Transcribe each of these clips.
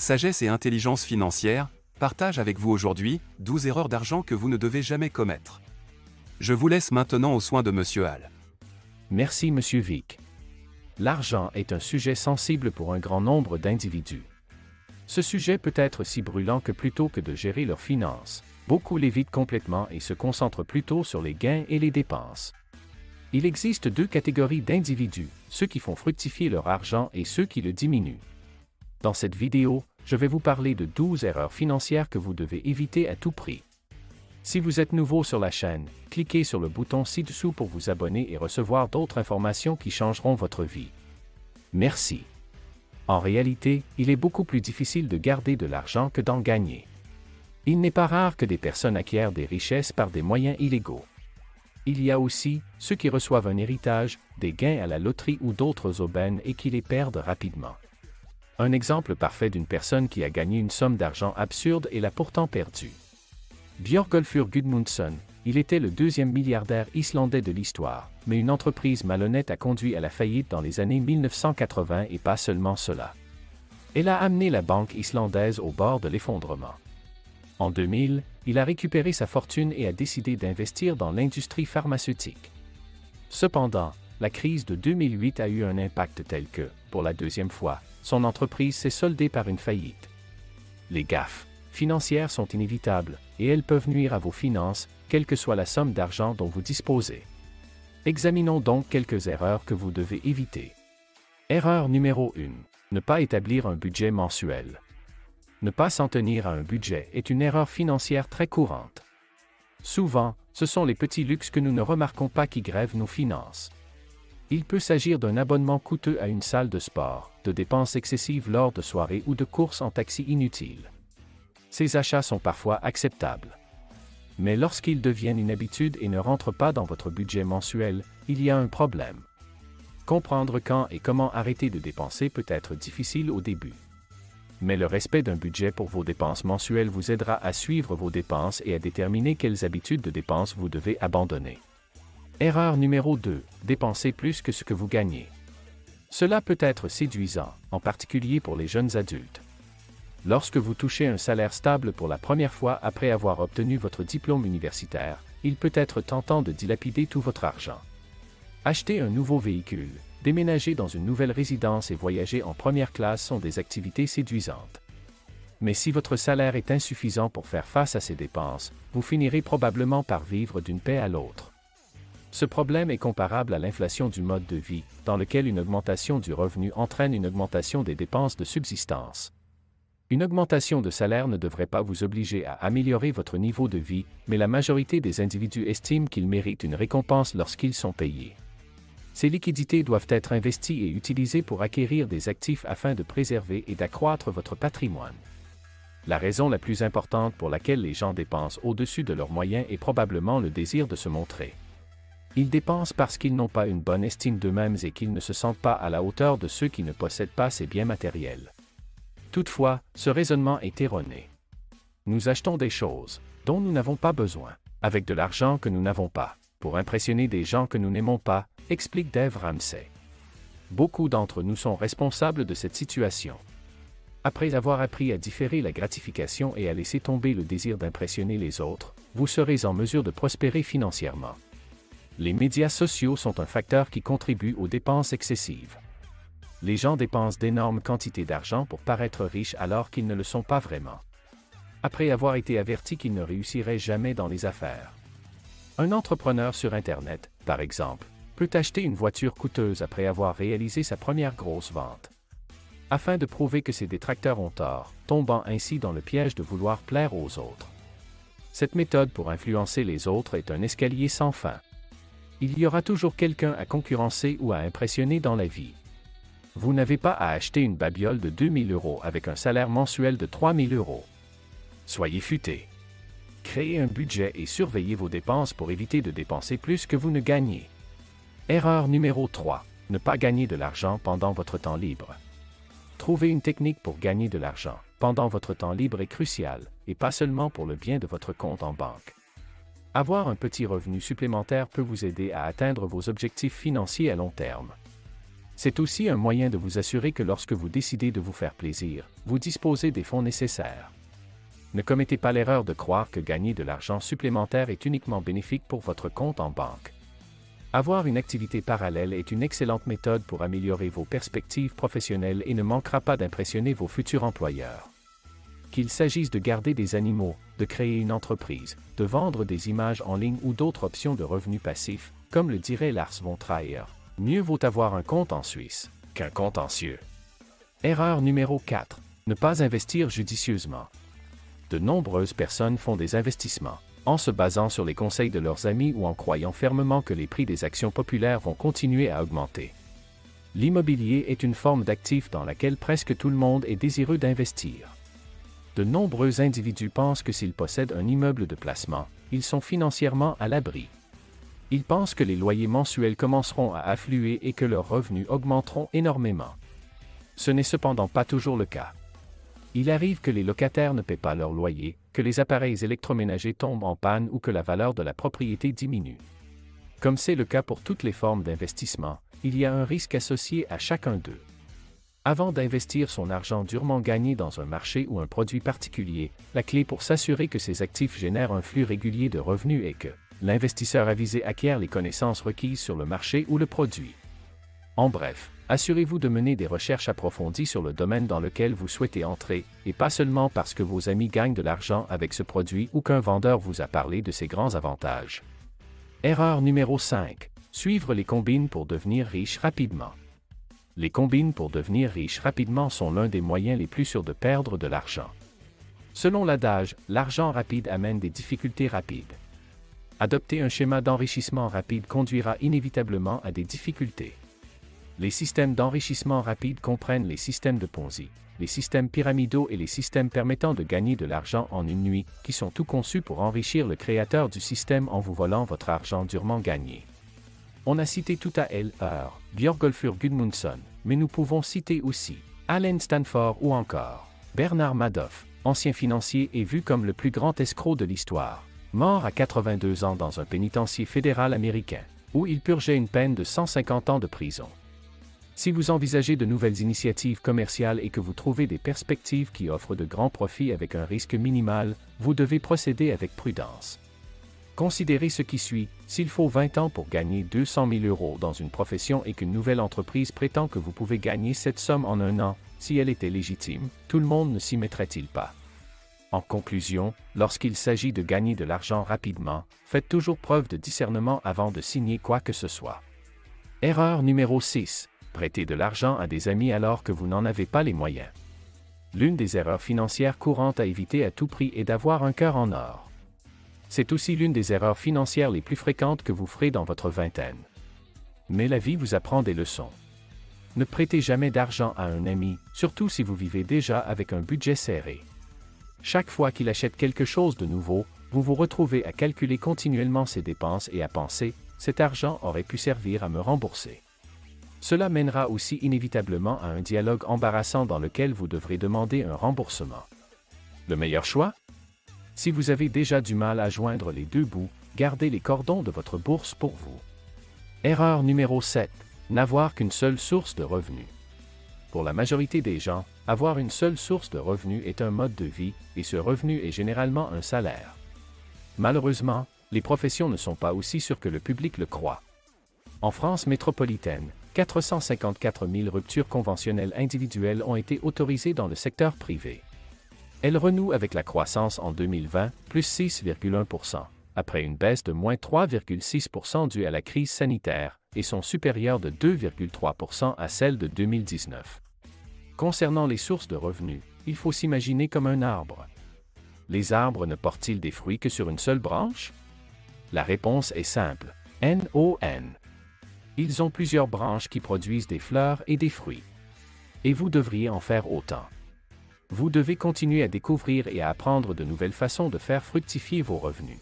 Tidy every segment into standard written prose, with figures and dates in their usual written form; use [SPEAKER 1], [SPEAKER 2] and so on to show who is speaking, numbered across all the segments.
[SPEAKER 1] Sagesse et intelligence financière, partage avec vous aujourd'hui 12 erreurs d'argent que vous ne devez jamais commettre. Je vous laisse maintenant aux soins de Monsieur Hall.
[SPEAKER 2] Merci Monsieur Vic. L'argent est un sujet sensible pour un grand nombre d'individus. Ce sujet peut être si brûlant que plutôt que de gérer leurs finances, beaucoup l'évitent complètement et se concentrent plutôt sur les gains et les dépenses. Il existe deux catégories d'individus, ceux qui font fructifier leur argent et ceux qui le diminuent. Dans cette vidéo, je vais vous parler de 12 erreurs financières que vous devez éviter à tout prix. Si vous êtes nouveau sur la chaîne, cliquez sur le bouton ci-dessous pour vous abonner et recevoir d'autres informations qui changeront votre vie. Merci. En réalité, il est beaucoup plus difficile de garder de l'argent que d'en gagner. Il n'est pas rare que des personnes acquièrent des richesses par des moyens illégaux. Il y a aussi ceux qui reçoivent un héritage, des gains à la loterie ou d'autres aubaines et qui les perdent rapidement. Un exemple parfait d'une personne qui a gagné une somme d'argent absurde et l'a pourtant perdue. Björgólfur Gudmundsson, il était le deuxième milliardaire islandais de l'histoire, mais une entreprise malhonnête a conduit à la faillite dans les années 1980 et pas seulement cela. Elle a amené la banque islandaise au bord de l'effondrement. En 2000, il a récupéré sa fortune et a décidé d'investir dans l'industrie pharmaceutique. Cependant, la crise de 2008 a eu un impact tel que, pour la deuxième fois, son entreprise s'est soldée par une faillite. Les gaffes financières sont inévitables, et elles peuvent nuire à vos finances, quelle que soit la somme d'argent dont vous disposez. Examinons donc quelques erreurs que vous devez éviter. Erreur numéro 1. Ne pas établir un budget mensuel. Ne pas s'en tenir à un budget est une erreur financière très courante. Souvent, ce sont les petits luxes que nous ne remarquons pas qui grèvent nos finances. Il peut s'agir d'un abonnement coûteux à une salle de sport, de dépenses excessives lors de soirées ou de courses en taxi inutiles. Ces achats sont parfois acceptables. Mais lorsqu'ils deviennent une habitude et ne rentrent pas dans votre budget mensuel, il y a un problème. Comprendre quand et comment arrêter de dépenser peut être difficile au début. Mais le respect d'un budget pour vos dépenses mensuelles vous aidera à suivre vos dépenses et à déterminer quelles habitudes de dépenses vous devez abandonner. Erreur numéro 2. Dépenser plus que ce que vous gagnez. Cela peut être séduisant, en particulier pour les jeunes adultes. Lorsque vous touchez un salaire stable pour la première fois après avoir obtenu votre diplôme universitaire, il peut être tentant de dilapider tout votre argent. Acheter un nouveau véhicule, déménager dans une nouvelle résidence et voyager en première classe sont des activités séduisantes. Mais si votre salaire est insuffisant pour faire face à ces dépenses, vous finirez probablement par vivre d'une paie à l'autre. Ce problème est comparable à l'inflation du mode de vie, dans lequel une augmentation du revenu entraîne une augmentation des dépenses de subsistance. Une augmentation de salaire ne devrait pas vous obliger à améliorer votre niveau de vie, mais la majorité des individus estiment qu'ils méritent une récompense lorsqu'ils sont payés. Ces liquidités doivent être investies et utilisées pour acquérir des actifs afin de préserver et d'accroître votre patrimoine. La raison la plus importante pour laquelle les gens dépensent au-dessus de leurs moyens est probablement le désir de se montrer. Ils dépensent parce qu'ils n'ont pas une bonne estime d'eux-mêmes et qu'ils ne se sentent pas à la hauteur de ceux qui ne possèdent pas ces biens matériels. Toutefois, ce raisonnement est erroné. Nous achetons des choses dont nous n'avons pas besoin, avec de l'argent que nous n'avons pas, pour impressionner des gens que nous n'aimons pas, explique Dave Ramsey. Beaucoup d'entre nous sont responsables de cette situation. Après avoir appris à différer la gratification et à laisser tomber le désir d'impressionner les autres, vous serez en mesure de prospérer financièrement. Les médias sociaux sont un facteur qui contribue aux dépenses excessives. Les gens dépensent d'énormes quantités d'argent pour paraître riches alors qu'ils ne le sont pas vraiment. Après avoir été avertis qu'ils ne réussiraient jamais dans les affaires. Un entrepreneur sur Internet, par exemple, peut acheter une voiture coûteuse après avoir réalisé sa première grosse vente. Afin de prouver que ses détracteurs ont tort, tombant ainsi dans le piège de vouloir plaire aux autres. Cette méthode pour influencer les autres est un escalier sans fin. Il y aura toujours quelqu'un à concurrencer ou à impressionner dans la vie. Vous n'avez pas à acheter une babiole de 2000 € avec un salaire mensuel de 3000 €. Soyez futé. Créez un budget et surveillez vos dépenses pour éviter de dépenser plus que vous ne gagnez. Erreur numéro 3. Ne pas gagner de l'argent pendant votre temps libre. Trouver une technique pour gagner de l'argent pendant votre temps libre est crucial, et pas seulement pour le bien de votre compte en banque. Avoir un petit revenu supplémentaire peut vous aider à atteindre vos objectifs financiers à long terme. C'est aussi un moyen de vous assurer que lorsque vous décidez de vous faire plaisir, vous disposez des fonds nécessaires. Ne commettez pas l'erreur de croire que gagner de l'argent supplémentaire est uniquement bénéfique pour votre compte en banque. Avoir une activité parallèle est une excellente méthode pour améliorer vos perspectives professionnelles et ne manquera pas d'impressionner vos futurs employeurs. Qu'il s'agisse de garder des animaux, de créer une entreprise, de vendre des images en ligne ou d'autres options de revenus passifs, comme le dirait Lars von Trier, mieux vaut avoir un compte en Suisse qu'un compte en cieux. Erreur numéro 4. Ne pas investir judicieusement. De nombreuses personnes font des investissements en se basant sur les conseils de leurs amis ou en croyant fermement que les prix des actions populaires vont continuer à augmenter. L'immobilier est une forme d'actif dans laquelle presque tout le monde est désireux d'investir. De nombreux individus pensent que s'ils possèdent un immeuble de placement, ils sont financièrement à l'abri. Ils pensent que les loyers mensuels commenceront à affluer et que leurs revenus augmenteront énormément. Ce n'est cependant pas toujours le cas. Il arrive que les locataires ne paient pas leur loyer, que les appareils électroménagers tombent en panne ou que la valeur de la propriété diminue. Comme c'est le cas pour toutes les formes d'investissement, il y a un risque associé à chacun d'eux. Avant d'investir son argent durement gagné dans un marché ou un produit particulier, la clé pour s'assurer que ces actifs génèrent un flux régulier de revenus est que l'investisseur avisé acquiert les connaissances requises sur le marché ou le produit. En bref, assurez-vous de mener des recherches approfondies sur le domaine dans lequel vous souhaitez entrer, et pas seulement parce que vos amis gagnent de l'argent avec ce produit ou qu'un vendeur vous a parlé de ses grands avantages. Erreur numéro 5. Suivre les combines pour devenir riche rapidement. Les combines pour devenir riche rapidement sont l'un des moyens les plus sûrs de perdre de l'argent. Selon l'adage, l'argent rapide amène des difficultés rapides. Adopter un schéma d'enrichissement rapide conduira inévitablement à des difficultés. Les systèmes d'enrichissement rapide comprennent les systèmes de Ponzi, les systèmes pyramidaux et les systèmes permettant de gagner de l'argent en une nuit, qui sont tout conçus pour enrichir le créateur du système en vous volant votre argent durement gagné. On a cité tout à l'heure Björgólfur Gudmundsson, mais nous pouvons citer aussi Allen Stanford ou encore Bernard Madoff, ancien financier et vu comme le plus grand escroc de l'histoire, mort à 82 ans dans un pénitencier fédéral américain, où il purgeait une peine de 150 ans de prison. Si vous envisagez de nouvelles initiatives commerciales et que vous trouvez des perspectives qui offrent de grands profits avec un risque minimal, vous devez procéder avec prudence. Considérez ce qui suit: s'il faut 20 ans pour gagner 200 000 € dans une profession et qu'une nouvelle entreprise prétend que vous pouvez gagner cette somme en un an, si elle était légitime, tout le monde ne s'y mettrait-il pas? En conclusion, lorsqu'il s'agit de gagner de l'argent rapidement, faites toujours preuve de discernement avant de signer quoi que ce soit. Erreur numéro 6. Prêter de l'argent à des amis alors que vous n'en avez pas les moyens. L'une des erreurs financières courantes à éviter à tout prix est d'avoir un cœur en or. C'est aussi l'une des erreurs financières les plus fréquentes que vous ferez dans votre vingtaine. Mais la vie vous apprend des leçons. Ne prêtez jamais d'argent à un ami, surtout si vous vivez déjà avec un budget serré. Chaque fois qu'il achète quelque chose de nouveau, vous vous retrouvez à calculer continuellement ses dépenses et à penser « cet argent aurait pu servir à me rembourser ». Cela mènera aussi inévitablement à un dialogue embarrassant dans lequel vous devrez demander un remboursement. Le meilleur choix? Si vous avez déjà du mal à joindre les deux bouts, gardez les cordons de votre bourse pour vous. Erreur numéro 7. N'avoir qu'une seule source de revenus. Pour la majorité des gens, avoir une seule source de revenus est un mode de vie, et ce revenu est généralement un salaire. Malheureusement, les professions ne sont pas aussi sûres que le public le croit. En France métropolitaine, 454 000 ruptures conventionnelles individuelles ont été autorisées dans le secteur privé. Elles renouent avec la croissance en 2020, plus 6,1%, après une baisse de moins 3,6% due à la crise sanitaire, et sont supérieures de 2,3% à celle de 2019. Concernant les sources de revenus, il faut s'imaginer comme un arbre. Les arbres ne portent-ils des fruits que sur une seule branche? La réponse est simple, non. Ils ont plusieurs branches qui produisent des fleurs et des fruits. Et vous devriez en faire autant. Vous devez continuer à découvrir et à apprendre de nouvelles façons de faire fructifier vos revenus.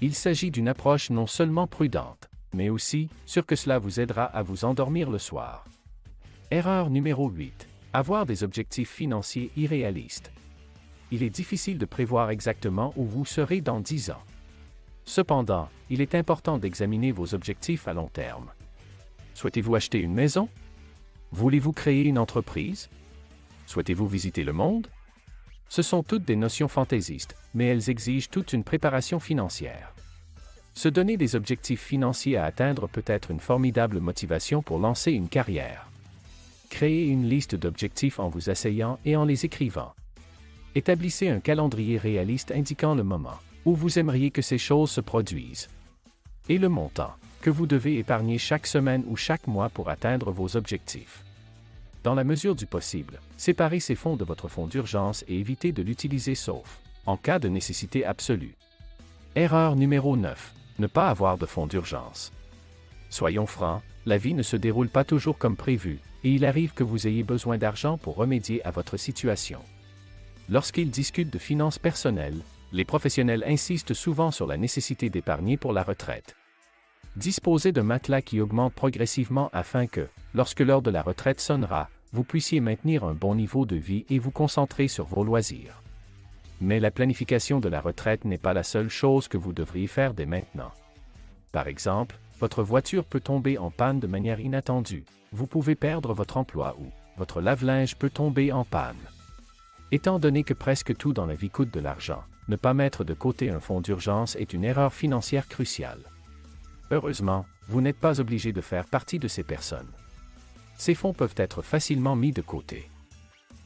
[SPEAKER 2] Il s'agit d'une approche non seulement prudente, mais aussi sûre que cela vous aidera à vous endormir le soir. Erreur numéro 8. Avoir des objectifs financiers irréalistes. Il est difficile de prévoir exactement où vous serez dans 10 ans. Cependant, il est important d'examiner vos objectifs à long terme. Souhaitez-vous acheter une maison? Voulez-vous créer une entreprise? Souhaitez-vous visiter le monde? Ce sont toutes des notions fantaisistes, mais elles exigent toute une préparation financière. Se donner des objectifs financiers à atteindre peut être une formidable motivation pour lancer une carrière. Créez une liste d'objectifs en vous asseyant et en les écrivant. Établissez un calendrier réaliste indiquant le moment où vous aimeriez que ces choses se produisent. Et le montant que vous devez épargner chaque semaine ou chaque mois pour atteindre vos objectifs. Dans la mesure du possible, séparez ces fonds de votre fonds d'urgence et évitez de l'utiliser sauf en cas de nécessité absolue. Erreur numéro 9. Ne pas avoir de fonds d'urgence. Soyons francs, la vie ne se déroule pas toujours comme prévu, et il arrive que vous ayez besoin d'argent pour remédier à votre situation. Lorsqu'ils discutent de finances personnelles, les professionnels insistent souvent sur la nécessité d'épargner pour la retraite. Disposez d'un matelas qui augmente progressivement afin que, lorsque l'heure de la retraite sonnera, vous puissiez maintenir un bon niveau de vie et vous concentrer sur vos loisirs. Mais la planification de la retraite n'est pas la seule chose que vous devriez faire dès maintenant. Par exemple, votre voiture peut tomber en panne de manière inattendue, vous pouvez perdre votre emploi ou votre lave-linge peut tomber en panne. Étant donné que presque tout dans la vie coûte de l'argent, ne pas mettre de côté un fonds d'urgence est une erreur financière cruciale. Heureusement, vous n'êtes pas obligé de faire partie de ces personnes. Ces fonds peuvent être facilement mis de côté.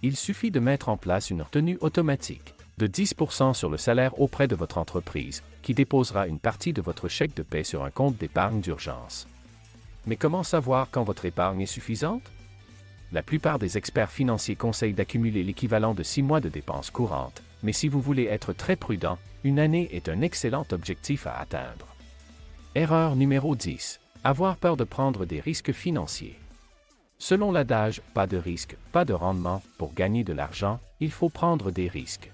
[SPEAKER 2] Il suffit de mettre en place une retenue automatique de 10% sur le salaire auprès de votre entreprise, qui déposera une partie de votre chèque de paie sur un compte d'épargne d'urgence. Mais comment savoir quand votre épargne est suffisante? La plupart des experts financiers conseillent d'accumuler l'équivalent de 6 mois de dépenses courantes, mais si vous voulez être très prudent, une année est un excellent objectif à atteindre. Erreur numéro 10. Avoir peur de prendre des risques financiers. Selon l'adage « pas de risque, pas de rendement », pour gagner de l'argent, il faut prendre des risques.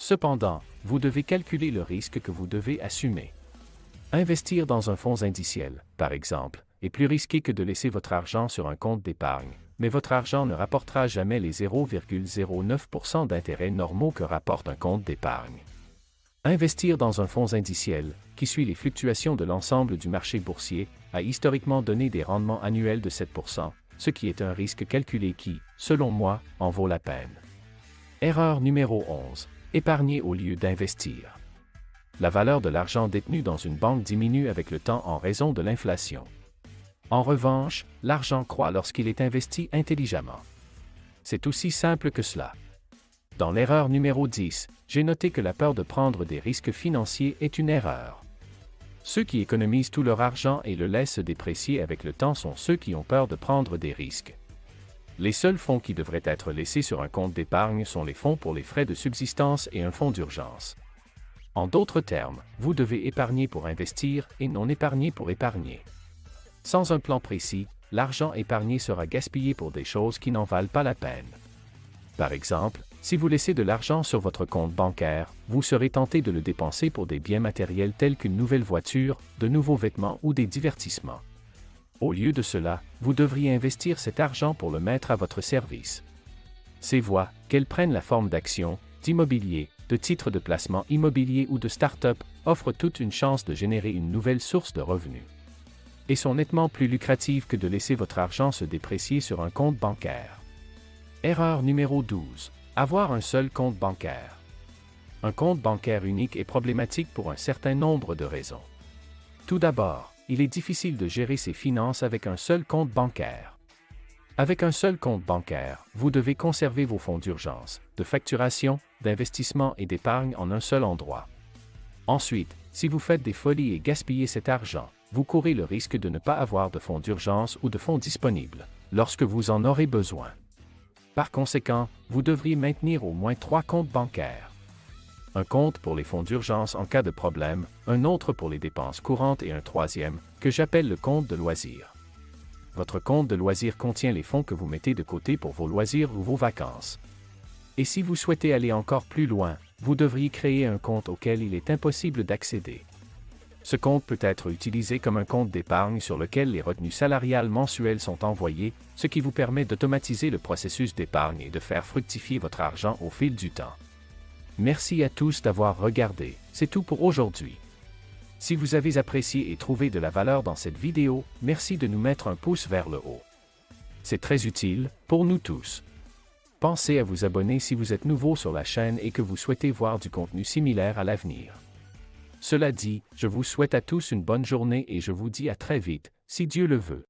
[SPEAKER 2] Cependant, vous devez calculer le risque que vous devez assumer. Investir dans un fonds indiciel, par exemple, est plus risqué que de laisser votre argent sur un compte d'épargne, mais votre argent ne rapportera jamais les 0,09% d'intérêts normaux que rapporte un compte d'épargne. Investir dans un fonds indiciel, qui suit les fluctuations de l'ensemble du marché boursier, a historiquement donné des rendements annuels de 7%, ce qui est un risque calculé qui, selon moi, en vaut la peine. Erreur numéro 11. Épargner au lieu d'investir. La valeur de l'argent détenu dans une banque diminue avec le temps en raison de l'inflation. En revanche, l'argent croît lorsqu'il est investi intelligemment. C'est aussi simple que cela. Dans l'erreur numéro 10, j'ai noté que la peur de prendre des risques financiers est une erreur. Ceux qui économisent tout leur argent et le laissent se déprécier avec le temps sont ceux qui ont peur de prendre des risques. Les seuls fonds qui devraient être laissés sur un compte d'épargne sont les fonds pour les frais de subsistance et un fonds d'urgence. En d'autres termes, vous devez épargner pour investir et non épargner pour épargner. Sans un plan précis, l'argent épargné sera gaspillé pour des choses qui n'en valent pas la peine. Par exemple, si vous laissez de l'argent sur votre compte bancaire, vous serez tenté de le dépenser pour des biens matériels tels qu'une nouvelle voiture, de nouveaux vêtements ou des divertissements. Au lieu de cela, vous devriez investir cet argent pour le mettre à votre service. Ces voies, qu'elles prennent la forme d'actions, d'immobilier, de titres de placement immobilier ou de start-up, offrent toute une chance de générer une nouvelle source de revenus. Et sont nettement plus lucratives que de laisser votre argent se déprécier sur un compte bancaire. Erreur numéro 12. Avoir un seul compte bancaire. Un compte bancaire unique est problématique pour un certain nombre de raisons. Tout d'abord, il est difficile de gérer ses finances avec un seul compte bancaire. Avec un seul compte bancaire, vous devez conserver vos fonds d'urgence, de facturation, d'investissement et d'épargne en un seul endroit. Ensuite, si vous faites des folies et gaspillez cet argent, vous courez le risque de ne pas avoir de fonds d'urgence ou de fonds disponibles, lorsque vous en aurez besoin. Par conséquent, vous devriez maintenir au moins 3 comptes bancaires. Un compte pour les fonds d'urgence en cas de problème, un autre pour les dépenses courantes et un troisième, que j'appelle le compte de loisirs. Votre compte de loisirs contient les fonds que vous mettez de côté pour vos loisirs ou vos vacances. Et si vous souhaitez aller encore plus loin, vous devriez créer un compte auquel il est impossible d'accéder. Ce compte peut être utilisé comme un compte d'épargne sur lequel les retenues salariales mensuelles sont envoyées, ce qui vous permet d'automatiser le processus d'épargne et de faire fructifier votre argent au fil du temps. Merci à tous d'avoir regardé, c'est tout pour aujourd'hui. Si vous avez apprécié et trouvé de la valeur dans cette vidéo, merci de nous mettre un pouce vers le haut. C'est très utile, pour nous tous. Pensez à vous abonner si vous êtes nouveau sur la chaîne et que vous souhaitez voir du contenu similaire à l'avenir. Cela dit, je vous souhaite à tous une bonne journée et je vous dis à très vite, si Dieu le veut.